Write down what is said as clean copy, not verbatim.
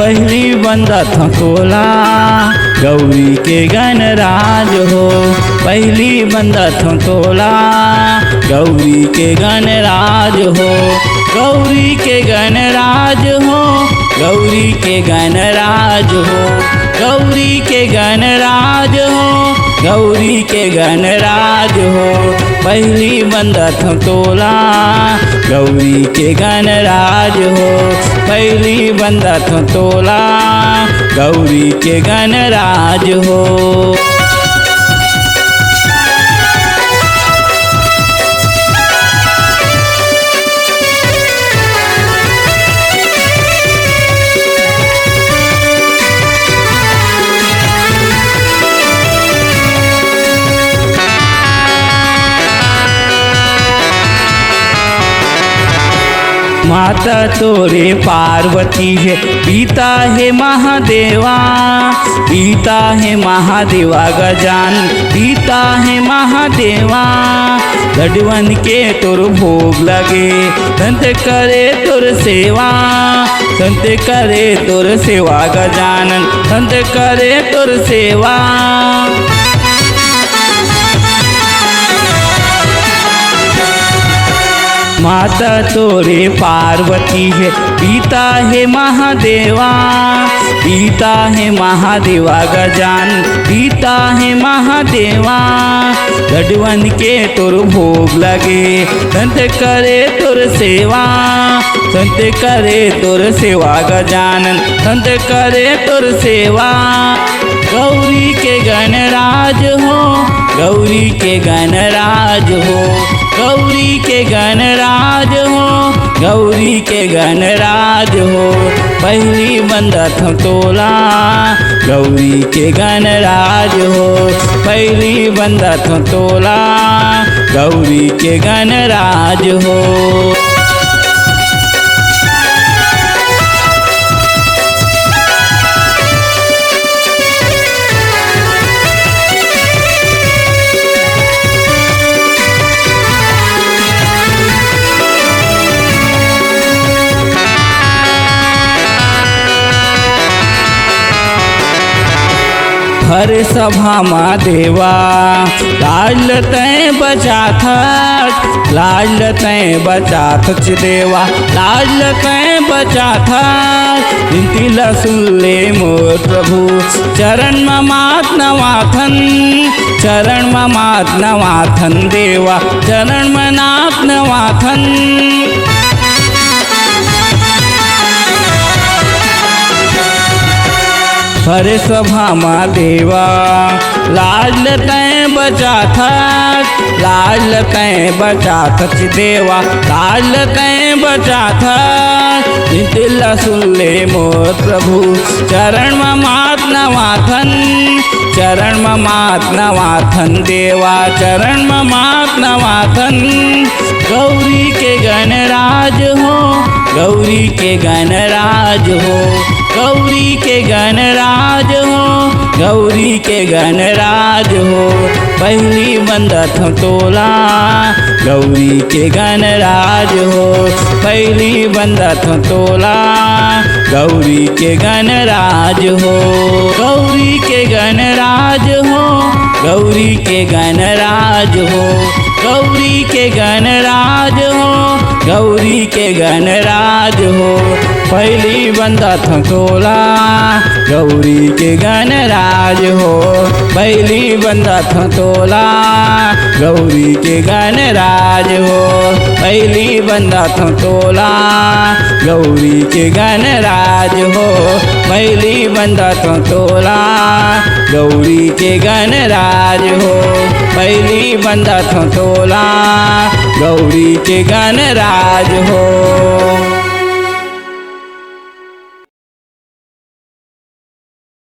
पहली बंदत तोला गौरी के गणराज हो। पहली बंदत तोला गौरी के गणराज हो। गौरी के गणराज हो, गौरी के गणराज हो, गौरी के गणराज हो, गौरी के गणराज हो। पहली बंदत तोला गौरी के गणराज हो। पहली बंदत तोला गौरी के गणराज हो। माता तोरे पार्वती है, पिता है महादेवा, पिता है महादेवा गजान, पिता है महादेवा। लड्डुअन के तोर भोग लगे, संत करे तोर सेवा, संत करे तोर सेवा गजानन, संत करे तोर सेवा। माता तोरे पार्वती है, पिता है महादेवा, पिता है महादेवा गजान, पिता है महादेवा। लड्डुअन के तोर भोग लगे, संत करे तोर सेवा, संत करे तोर सेवा गजानन, संत करे तोर सेवा। गौरी के गणराज हो, गौरी के गणराज हो, गौरी के गणराज हो, गौरी के गणराज हो। पहली बंदत तोला गौरी के गणराज हो। पहली बंदत तोला गौरी के गणराज हो। हर सभा माँ देवा लाज तय बचा था, लाज तय बचा थच देवा, लाज तय बचा था। दिला सुन ले मोर प्रभु चरण मात नवाथन, चरण मात नवाथन देवा, चरण मनात नवाथन। हर सभा माँ देवा लाज तय बचा था, लाज तय बचा थच देवा, लाज तय बचा था। दिल सुन ले मोर प्रभु चरण मात नवाथन, चरण मात नवाथन देवा, चरण मात नवाथन। गौरी के गणराज हो, गौरी के गणराज हो, गौरी के गणराज हो, गौरी के गणराज हो। पहली बंदत तोला गौरी के गणराज हो। पहली बंदत तोला गौरी के गणराज हो। गौरी के गणराज हो, गौरी के गणराज हो, गौरी के गणराज हो, गौरी के गणराज हो। पहली बंदत तोला गौरी के गणराज हो। पहली बंदत तोला गौरी के गणराज हो। पहली बंदत तोला गौरी के गणराज हो। पहली बंदत तोला गौरी के गणराज हो। पहली बंदत तोला गौरी के गणराज हो।